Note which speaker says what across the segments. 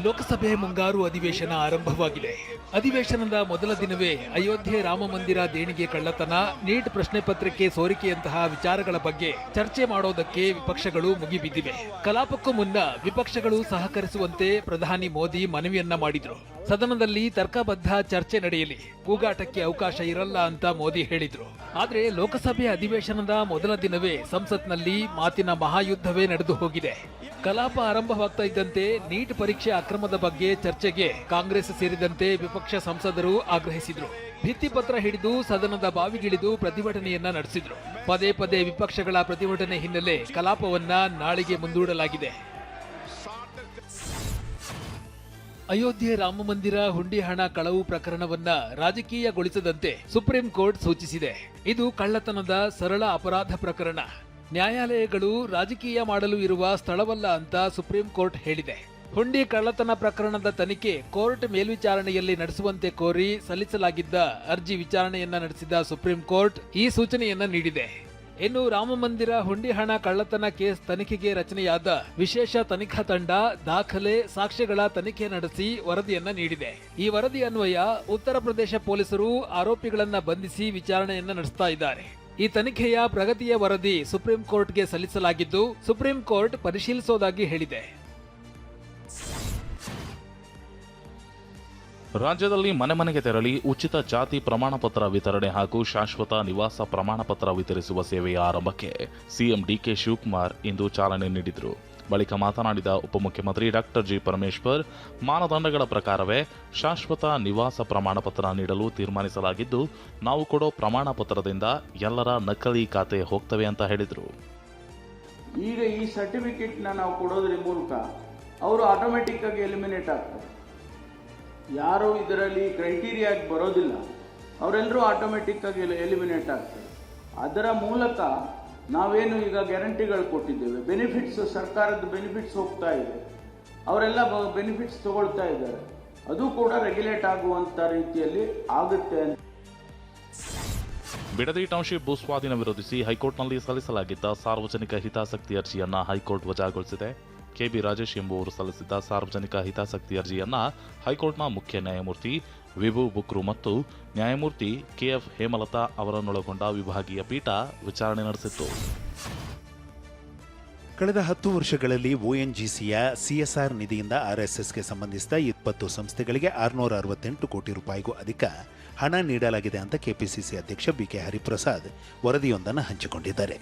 Speaker 1: ಲೋಕಸಭೆ ಮುಂಗಾರು ಅಧಿವೇಶನ ಆರಂಭವಾಗಿದೆ. ಅಧಿವೇಶನದ ಮೊದಲ ದಿನವೇ ಅಯೋಧ್ಯೆ ರಾಮ ಮಂದಿರ ದೇಣಿಗೆ ಕಳ್ಳತನ, ನೀಟ್ ಪ್ರಶ್ನೆ ಪತ್ರಿಕೆ ಸೋರಿಕೆಯಂತಹ ವಿಚಾರಗಳ ಬಗ್ಗೆ ಚರ್ಚೆ ಮಾಡೋದಕ್ಕೆ ವಿಪಕ್ಷಗಳು ಮುಗಿಬಿದ್ದಿವೆ. ಕಲಾಪಕ್ಕೂ ಮುನ್ನ ವಿಪಕ್ಷಗಳು ಸಹಕರಿಸುವಂತೆ ಪ್ರಧಾನಿ ಮೋದಿ ಮನವಿಯನ್ನ ಮಾಡಿದ್ರು. ಸದನದಲ್ಲಿ ತರ್ಕಬದ್ಧ ಚರ್ಚೆ ನಡೆಯಲಿ, ಕೂಗಾಟಕ್ಕೆ ಅವಕಾಶ ಇರಲ್ಲ ಅಂತ ಮೋದಿ ಹೇಳಿದ್ರು. ಆದ್ರೆ ಲೋಕಸಭೆ ಅಧಿವೇಶನದ ಮೊದಲ ದಿನವೇ ಸಂಸತ್ನಲ್ಲಿ ಮಾತಿನ ಮಹಾಯುದ್ಧವೇ ನಡೆದು ಹೋಗಿದೆ. ಕಲಾಪ ಆರಂಭವಾಗ್ತಾ ಇದ್ದಂತೆ ನೀಟ್ ಪರೀಕ್ಷೆ ಅಕ್ರಮದ ಬಗ್ಗೆ ಚರ್ಚೆಗೆ ಕಾಂಗ್ರೆಸ್ ಸೇರಿದಂತೆ ವಿಪಕ್ಷ ಸಂಸದರು ಆಗ್ರಹಿಸಿದ್ರು. ಭಿತ್ತಿಪತ್ರ ಹಿಡಿದು ಸದನದ ಬಾವಿಗಿಳಿದು ಪ್ರತಿಭಟನೆಯನ್ನ ನಡೆಸಿದ್ರು. ಪದೇ ಪದೇ ವಿಪಕ್ಷಗಳ ಪ್ರತಿಭಟನೆ ಹಿನ್ನೆಲೆ ಕಲಾಪವನ್ನ ನಾಳೆಗೆ ಮುಂದೂಡಲಾಗಿದೆ. ಅಯೋಧ್ಯೆ ರಾಮ ಮಂದಿರ ಹುಂಡಿ ಹಣ ಕಳವು ಪ್ರಕರಣವನ್ನ ರಾಜಕೀಯಗೊಳಿಸದಂತೆ ಸುಪ್ರೀಂ ಕೋರ್ಟ್ ಸೂಚಿಸಿದೆ. ಇದು ಕಳ್ಳತನದ ಸರಳ ಅಪರಾಧ ಪ್ರಕರಣ. ನ್ಯಾಯಾಲಯಗಳು ರಾಜಕೀಯ ಮಾಡಲು ಇರುವ ಸ್ಥಳವಲ್ಲ ಅಂತ ಸುಪ್ರೀಂ ಕೋರ್ಟ್ ಹೇಳಿದೆ. ಹುಂಡಿ ಕಳ್ಳತನ ಪ್ರಕರಣದ ತನಿಖೆ ಕೋರ್ಟ್ ಮೇಲ್ವಿಚಾರಣೆಯಲ್ಲಿ ನಡೆಸುವಂತೆ ಕೋರಿ ಸಲ್ಲಿಸಲಾಗಿದ್ದ ಅರ್ಜಿ ವಿಚಾರಣೆಯನ್ನ ನಡೆಸಿದ ಸುಪ್ರೀಂ ಕೋರ್ಟ್ ಈ ಸೂಚನೆಯನ್ನ ನೀಡಿದೆ. ಇನ್ನು ರಾಮ ಮಂದಿರ ಹುಂಡಿ ಹಣ ಕಳ್ಳತನ ಕೇಸ್ ತನಿಖೆಗೆ ರಚನೆಯಾದ ವಿಶೇಷ ತನಿಖಾ ತಂಡ ದಾಖಲೆ, ಸಾಕ್ಷ್ಯಗಳ ತನಿಖೆ ನಡೆಸಿ ವರದಿಯನ್ನ ನೀಡಿದೆ. ಈ ವರದಿ ಅನ್ವಯ ಉತ್ತರ ಪ್ರದೇಶ ಪೊಲೀಸರು ಆರೋಪಿಗಳನ್ನ ಬಂಧಿಸಿ ವಿಚಾರಣೆಯನ್ನ ನಡೆಸ್ತಾ ಇದ್ದಾರೆ. ಈ ತನಿಖೆಯ ಪ್ರಗತಿಯ ವರದಿ ಸುಪ್ರೀಂ ಕೋರ್ಟ್ಗೆ ಸಲ್ಲಿಸಲಾಗಿದ್ದು, ಸುಪ್ರೀಂ ಕೋರ್ಟ್ ಪರಿಶೀಲಿಸುವುದಾಗಿ ಹೇಳಿದೆ.
Speaker 2: ರಾಜ್ಯದಲ್ಲಿ ಮನೆ ಮನೆಗೆ ತೆರಳಿ ಉಚಿತ ಜಾತಿ ಪ್ರಮಾಣ ಪತ್ರ ವಿತರಣೆ ಹಾಗೂ ಶಾಶ್ವತ ನಿವಾಸ ಪ್ರಮಾಣ ಪತ್ರ ವಿತರಿಸುವ ಸೇವೆಯ ಆರಂಭಕ್ಕೆ ಸಿಎಂ ಡಿಕೆ ಶಿವಕುಮಾರ್ ಇಂದು ಚಾಲನೆ ನೀಡಿದರು. ಬಳಿಕ ಮಾತನಾಡಿದ ಉಪಮುಖ್ಯಮಂತ್ರಿ ಡಾಕ್ಟರ್ ಜಿ ಪರಮೇಶ್ವರ್, ಮಾನದಂಡಗಳ ಪ್ರಕಾರವೇ ಶಾಶ್ವತ ನಿವಾಸ ಪ್ರಮಾಣ ಪತ್ರ ನೀಡಲು ತೀರ್ಮಾನಿಸಲಾಗಿದ್ದು, ನಾವು ಕೊಡೋ ಪ್ರಮಾಣ ಪತ್ರದಿಂದ ಎಲ್ಲರ ನಕಲಿ ಖಾತೆ ಹೋಗ್ತವೆ ಅಂತ ಹೇಳಿದರು.
Speaker 3: ಈಗ ಈ ಸರ್ಟಿಫಿಕೇಟ್ನ ನಾವು ಕೊಡೋದ್ರ ಮೂಲಕ ಅವರು ಆಟೋಮೆಟಿಕ್ ಆಗಿ ಎಲಿಮಿನೇಟ್ ಆಗ್ತಾರೆ. ಯಾರು ಇದರಲ್ಲಿ ಕ್ರೈಟೀರಿಯಾಗಿ ಬರೋದಿಲ್ಲ, ಅವರೆಲ್ಲರೂ ಆಟೋಮೆಟಿಕ್ ಆಗಿ ಎಲಿಮಿನೇಟ್ ಆಗ್ತಾರೆ. ಅದರ ಮೂಲಕ ನಾವೇನು ಈಗ ಗ್ಯಾರಂಟಿಗಳು ಕೊಟ್ಟಿದ್ದೇವೆ, ಬೆನಿಫಿಟ್ಸ್, ಸರ್ಕಾರದ ಬೆನಿಫಿಟ್ಸ್ ಹೋಗ್ತಾ ಇದೆ, ಅವರೆಲ್ಲ ಬೆನಿಫಿಟ್ಸ್ ತಗೊಳ್ತಾ ಇದ್ದಾರೆ, ಅದು ಕೂಡ ರೆಗ್ಯುಲೇಟ್ ಆಗುವಂಥ ರೀತಿಯಲ್ಲಿ ಆಗುತ್ತೆ.
Speaker 2: ಬಿಡದಿ ಟೌನ್ಶಿಪ್ ಭೂಸ್ವಾಧೀನ ವಿರೋಧಿಸಿ ಹೈಕೋರ್ಟ್ನಲ್ಲಿ ಸಲ್ಲಿಸಲಾಗಿದ್ದ ಸಾರ್ವಜನಿಕ ಹಿತಾಸಕ್ತಿ ಅರ್ಜಿಯನ್ನ ಹೈಕೋರ್ಟ್ ವಜಾಗೊಳಿಸಿದೆ. ಕೆಬಿ ರಾಜೇಶ್ ಎಂಬುವರು ಸಲ್ಲಿಸಿದ್ದ ಸಾರ್ವಜನಿಕ ಹಿತಾಸಕ್ತಿ ಅರ್ಜಿಯನ್ನ ಹೈಕೋರ್ಟ್ನ ಮುಖ್ಯ ನ್ಯಾಯಮೂರ್ತಿ ವಿಭು ಬುಕ್ರು ಮತ್ತು ನ್ಯಾಯಮೂರ್ತಿ ಕೆಎಫ್ ಹೇಮಲತಾ ಅವರನ್ನೊಳಗೊಂಡ ವಿಭಾಗೀಯ ಪೀಠ ವಿಚಾರಣೆ ನಡೆಸಿತ್ತು.
Speaker 4: ಕಳೆದ 10 ವರ್ಷಗಳಲ್ಲಿ ಒಎನ್ಜಿಸಿಯ ಸಿಎಸ್ಆರ್ ನಿಧಿಯಿಂದ ಆರ್ಎಸ್ಎಸ್ಗೆ ಸಂಬಂಧಿಸಿದ 20 ಸಂಸ್ಥೆಗಳಿಗೆ 668 ಕೋಟಿ ರೂಪಾಯಿಗೂ ಅಧಿಕ ಹಣ ನೀಡಲಾಗಿದೆ ಅಂತ ಕೆಪಿಸಿಸಿ ಅಧ್ಯಕ್ಷ ಬಿಕೆ ಹರಿಪ್ರಸಾದ್ ವರದಿಯೊಂದನ್ನು ಹಂಚಿಕೊಂಡಿದ್ದಾರೆ.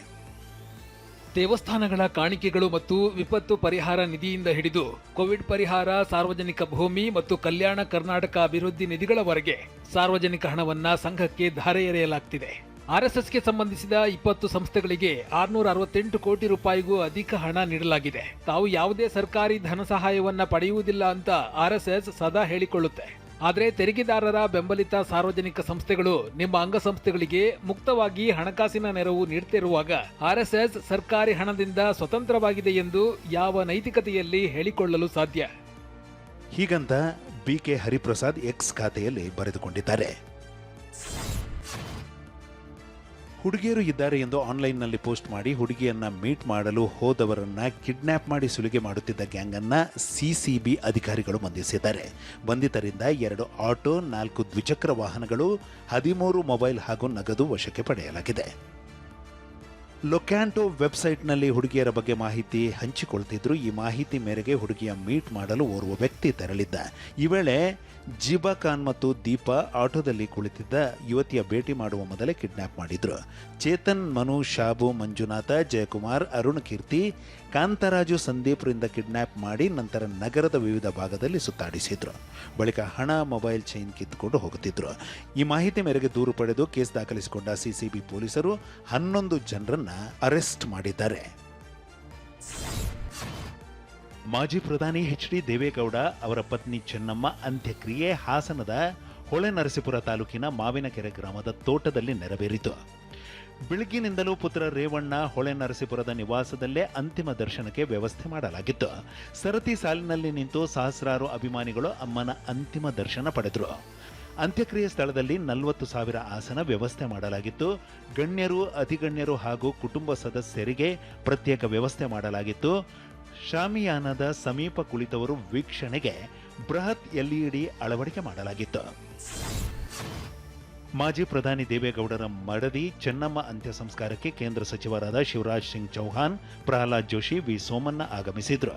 Speaker 1: ದೇವಸ್ಥಾನಗಳ ಕಾಣಿಕೆಗಳು ಮತ್ತು ವಿಪತ್ತು ಪರಿಹಾರ ನಿಧಿಯಿಂದ ಹಿಡಿದು ಕೋವಿಡ್ ಪರಿಹಾರ, ಸಾರ್ವಜನಿಕ ಭೂಮಿ ಮತ್ತು ಕಲ್ಯಾಣ ಕರ್ನಾಟಕ ಅಭಿವೃದ್ಧಿ ನಿಧಿಗಳವರೆಗೆ ಸಾರ್ವಜನಿಕ ಹಣವನ್ನ ಸಂಘಕ್ಕೆ ಧಾರೆ ಎರೆಯಲಾಗ್ತಿದೆ. ಆರ್ಎಸ್ಎಸ್ಗೆ ಸಂಬಂಧಿಸಿದ 20 ಸಂಸ್ಥೆಗಳಿಗೆ 668 ಕೋಟಿ ರೂಪಾಯಿಗೂ ಅಧಿಕ ಹಣ ನೀಡಲಾಗಿದೆ. ತಾವು ಯಾವುದೇ ಸರ್ಕಾರಿ ಧನ ಸಹಾಯವನ್ನ ಪಡೆಯುವುದಿಲ್ಲ ಅಂತ ಆರ್ಎಸ್ಎಸ್ ಸದಾ ಹೇಳಿಕೊಳ್ಳುತ್ತೆ. ಆದರೆ ತೆರಿಗೆದಾರರ ಬೆಂಬಲಿತ ಸಾರ್ವಜನಿಕ ಸಂಸ್ಥೆಗಳು ನಿಮ್ಮ ಅಂಗಸಂಸ್ಥೆಗಳಿಗೆ ಮುಕ್ತವಾಗಿ ಹಣಕಾಸಿನ ನೆರವು ನೀಡುತ್ತಿರುವಾಗ ಆರ್ಎಸ್ಎಸ್ ಸರ್ಕಾರಿ ಹಣದಿಂದ ಸ್ವತಂತ್ರವಾಗಿದೆ ಎಂದು ಯಾವ ನೈತಿಕತೆಯಲ್ಲಿ ಹೇಳಿಕೊಳ್ಳಲು ಸಾಧ್ಯ?
Speaker 4: ಹೀಗಂತ ಬಿಕೆ ಹರಿಪ್ರಸಾದ್ ಎಕ್ಸ್ ಖಾತೆಯಲ್ಲಿ ಬರೆದುಕೊಂಡಿದ್ದಾರೆ. ಹುಡುಗಿಯರು ಇದ್ದಾರೆ ಎಂದು ಆನ್ಲೈನ್ನಲ್ಲಿ ಪೋಸ್ಟ್ ಮಾಡಿ ಹುಡುಗಿಯನ್ನ ಮೀಟ್ ಮಾಡಲು ಹೋದವರನ್ನ ಕಿಡ್ನ್ಯಾಪ್ ಮಾಡಿ ಸುಲಿಗೆ ಮಾಡುತ್ತಿದ್ದ ಗ್ಯಾಂಗ್ ಅನ್ನ ಸಿಸಿಬಿ ಅಧಿಕಾರಿಗಳು ಬಂಧಿಸಿದ್ದಾರೆ. ಬಂಧಿತರಿಂದ 2 ಆಟೋ, 4 ದ್ವಿಚಕ್ರ ವಾಹನಗಳು, 13 ಮೊಬೈಲ್ ಹಾಗೂ ನಗದು ವಶಕ್ಕೆ ಪಡೆಯಲಾಗಿದೆ. ಲೊಕ್ಯಾಂಟೋ ವೆಬ್ಸೈಟ್ನಲ್ಲಿ ಹುಡುಗಿಯರ ಬಗ್ಗೆ ಮಾಹಿತಿ ಹಂಚಿಕೊಳ್ತಿದ್ರು. ಈ ಮಾಹಿತಿ ಮೇರೆಗೆ ಹುಡುಗಿಯ ಮೀಟ್ ಮಾಡಲು ಓರ್ವ ವ್ಯಕ್ತಿ ತೆರಳಿದ್ದ. ಈ ವೇಳೆ ಜಿಬಾ ಖಾನ್ ಮತ್ತು ದೀಪಾ ಆಟೋದಲ್ಲಿ ಕುಳಿತಿದ್ದ ಯುವತಿಯ ಭೇಟಿ ಮಾಡುವ ಮೊದಲೇ ಕಿಡ್ನ್ಯಾಪ್ ಮಾಡಿದ್ರು. ಚೇತನ್, ಮನು, ಶಾಬು, ಮಂಜುನಾಥ, ಜಯಕುಮಾರ್, ಅರುಣ್, ಕೀರ್ತಿ, ಕಾಂತರಾಜು, ಸಂದೀಪ್ರಿಂದ ಕಿಡ್ನ್ಯಾಪ್ ಮಾಡಿ ನಂತರ ನಗರದ ವಿವಿಧ ಭಾಗದಲ್ಲಿ ಸುತ್ತಾಡಿಸಿದ್ರು. ಬಳಿಕ ಹಣ, ಮೊಬೈಲ್, ಚೈನ್ ಕಿತ್ತುಕೊಂಡು ಹೋಗುತ್ತಿದ್ರು. ಈ ಮಾಹಿತಿ ಮೇರೆಗೆ ದೂರು ಪಡೆದು ಕೇಸ್ ದಾಖಲಿಸಿಕೊಂಡ ಸಿಸಿಬಿ ಪೊಲೀಸರು 11 ಜನರನ್ನ ಅರೆಸ್ಟ್ ಮಾಡಿದ್ದಾರೆ. ಮಾಜಿ ಪ್ರಧಾನಿ ಎಚ್.ಡಿ. ದೇವೇಗೌಡ ಅವರ ಪತ್ನಿ ಚೆನ್ನಮ್ಮ ಅಂತ್ಯಕ್ರಿಯೆ ಹಾಸನದ ಹೊಳೆನರಸೀಪುರ ತಾಲೂಕಿನ ಮಾವಿನಕೆರೆ ಗ್ರಾಮದ ತೋಟದಲ್ಲಿ ನೆರವೇರಿತು. ಬೆಳಗ್ಗಿನಿಂದಲೂ ಪುತ್ರ ರೇವಣ್ಣ ಹೊಳೆನರಸೀಪುರದ ನಿವಾಸದಲ್ಲೇ ಅಂತಿಮ ದರ್ಶನಕ್ಕೆ ವ್ಯವಸ್ಥೆ ಮಾಡಲಾಗಿತ್ತು. ಸರತಿ ಸಾಲಿನಲ್ಲಿ ನಿಂತು ಸಹಸ್ರಾರು ಅಭಿಮಾನಿಗಳು ಅಮ್ಮನ ಅಂತಿಮ ದರ್ಶನ ಪಡೆದರು. ಅಂತ್ಯಕ್ರಿಯೆ ಸ್ಥಳದಲ್ಲಿ 40,000 ಆಸನ ವ್ಯವಸ್ಥೆ ಮಾಡಲಾಗಿತ್ತು. ಗಣ್ಯರು, ಅತಿಗಣ್ಯರು ಹಾಗೂ ಕುಟುಂಬ ಸದಸ್ಯರಿಗೆ ಪ್ರತ್ಯೇಕ ವ್ಯವಸ್ಥೆ ಮಾಡಲಾಗಿತ್ತು. ಶಾಮಿಯಾನದ ಸಮೀಪ ಕುಳಿತವರು ವೀಕ್ಷಣೆಗೆ ಬೃಹತ್ ಎಲ್ಇಡಿ ಅಳವಡಿಕೆ ಮಾಡಲಾಗಿತ್ತು. ಮಾಜಿ ಪ್ರಧಾನಿ ದೇವೇಗೌಡರ ಮಡದಿ ಚೆನ್ನಮ್ಮ ಅಂತ್ಯ ಸಂಸ್ಕಾರಕ್ಕೆ ಕೇಂದ್ರ ಸಚಿವರಾದ ಶಿವರಾಜ್ ಸಿಂಗ್ ಚೌಹಾಣ್, ಪ್ರಹ್ಲಾದ್ ಜೋಶಿ, ವಿ ಸೋಮಣ್ಣ ಆಗಮಿಸಿದ್ರು.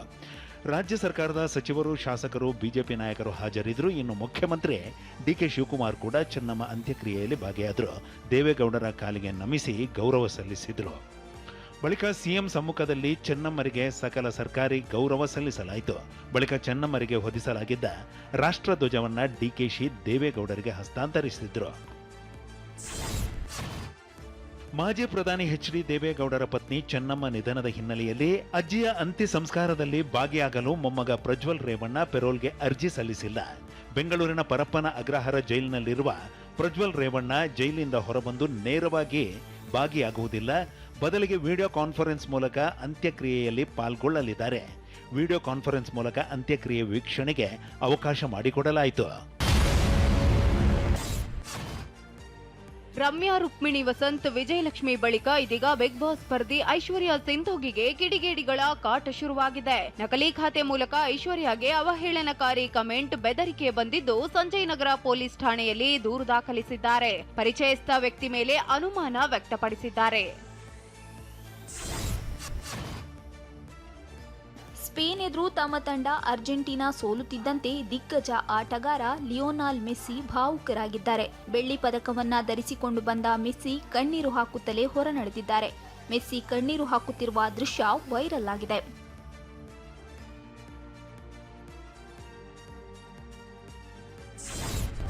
Speaker 4: ರಾಜ್ಯ ಸರ್ಕಾರದ ಸಚಿವರು, ಶಾಸಕರು, ಬಿಜೆಪಿ ನಾಯಕರು ಹಾಜರಿದ್ದರು. ಇನ್ನು ಮುಖ್ಯಮಂತ್ರಿ ಡಿಕೆ ಶಿವಕುಮಾರ್ ಕೂಡ ಚೆನ್ನಮ್ಮ ಅಂತ್ಯಕ್ರಿಯೆಯಲ್ಲಿ ಭಾಗಿಯಾದರು. ದೇವೇಗೌಡರ ಕಾಲಿಗೆ ನಮಿಸಿ ಗೌರವ ಸಲ್ಲಿಸಿದರು. ಬಳಿಕ ಸಿಎಂ ಸಮ್ಮುಖದಲ್ಲಿ ಚೆನ್ನಮ್ಮರಿಗೆ ಸಕಲ ಸರ್ಕಾರಿ ಗೌರವ ಸಲ್ಲಿಸಲಾಯಿತು. ಬಳಿಕ ಚೆನ್ನಮ್ಮರಿಗೆ ಹೊದಿಸಲಾಗಿದ್ದ ರಾಷ್ಟ್ರಧ್ವಜವನ್ನ ಡಿಕೆಶಿ ದೇವೇಗೌಡರಿಗೆ ಹಸ್ತಾಂತರಿಸಿದ್ರು. ಮಾಜಿ ಪ್ರಧಾನಿ ಎಚ್.ಡಿ. ದೇವೇಗೌಡರ ಪತ್ನಿ ಚೆನ್ನಮ್ಮ ನಿಧನದ ಹಿನ್ನೆಲೆಯಲ್ಲಿ ಅಜ್ಜಿಯ ಅಂತ್ಯ ಸಂಸ್ಕಾರದಲ್ಲಿ ಭಾಗಿಯಾಗಲು ಮೊಮ್ಮಗ ಪ್ರಜ್ವಲ್ ರೇವಣ್ಣ ಪೆರೋಲ್ಗೆ ಅರ್ಜಿ ಸಲ್ಲಿಸಿಲ್ಲ. ಬೆಂಗಳೂರಿನ ಪರಪ್ಪನ ಅಗ್ರಹಾರ ಜೈಲಿನಲ್ಲಿರುವ ಪ್ರಜ್ವಲ್ ರೇವಣ್ಣ ಜೈಲಿನಿಂದ ಹೊರಬಂದು ನೇರವಾಗಿ ಭಾಗಿಯಾಗುವುದಿಲ್ಲ. ಬದಲಿಗೆ ವಿಡಿಯೋ ಕಾನ್ಫರೆನ್ಸ್ ಮೂಲಕ ಅಂತ್ಯಕ್ರಿಯೆಯಲ್ಲಿ ಪಾಲ್ಗೊಳ್ಳಲಿದ್ದಾರೆ. ವಿಡಿಯೋ ಕಾನ್ಫರೆನ್ಸ್ ಮೂಲಕ ಅಂತ್ಯಕ್ರಿಯೆ ವೀಕ್ಷಣೆಗೆ ಅವಕಾಶ ಮಾಡಿಕೊಡಲಾಯಿತು.
Speaker 5: ರಮ್ಯಾ, ರುಕ್ಮಿಣಿ ವಸಂತ್, ವಿಜಯಲಕ್ಷ್ಮಿ ಬಳಿಕ ಇದೀಗ ಬಿಗ್ ಬಾಸ್ ಸ್ಪರ್ಧಿ ಐಶ್ವರ್ಯ ಸಿಂಧೂಗಿಗೆ ಕಿಡಿಗೇಡಿಗಳ ಕಾಟ ಶುರುವಾಗಿದೆ. ನಕಲಿ ಖಾತೆ ಮೂಲಕ ಐಶ್ವರ್ಯಗೆ ಅವಹೇಳನಕಾರಿ ಕಮೆಂಟ್, ಬೆದರಿಕೆ ಬಂದಿದ್ದು ಸಂಜಯ್ ನಗರ ಪೊಲೀಸ್ ಠಾಣೆಯಲ್ಲಿ ದೂರು ದಾಖಲಿಸಿದ್ದಾರೆ. ಪರಿಚಯಸ್ಥ ವ್ಯಕ್ತಿ ಮೇಲೆ ಅನುಮಾನ ವ್ಯಕ್ತಪಡಿಸಿದ್ದಾರೆ.
Speaker 6: ಸ್ಪೇನ್ ಎದುರು ತಮ್ಮ ತಂಡ ಅರ್ಜೆಂಟೀನಾ ಸೋಲುತ್ತಿದ್ದಂತೆ ದಿಗ್ಗಜ ಆಟಗಾರ ಲಿಯೋನಾಲ್ ಮೆಸ್ಸಿ ಭಾವುಕರಾಗಿದ್ದಾರೆ. ಬೆಳ್ಳಿ ಪದಕವನ್ನ ಧರಿಸಿಕೊಂಡು ಬಂದ ಮೆಸ್ಸಿ ಕಣ್ಣೀರು ಹಾಕುತ್ತಲೇ ಹೊರ ನಡೆದಿದ್ದಾರೆ. ಮೆಸ್ಸಿ ಕಣ್ಣೀರು ಹಾಕುತ್ತಿರುವ ದೃಶ್ಯ ವೈರಲ್ ಆಗಿದೆ.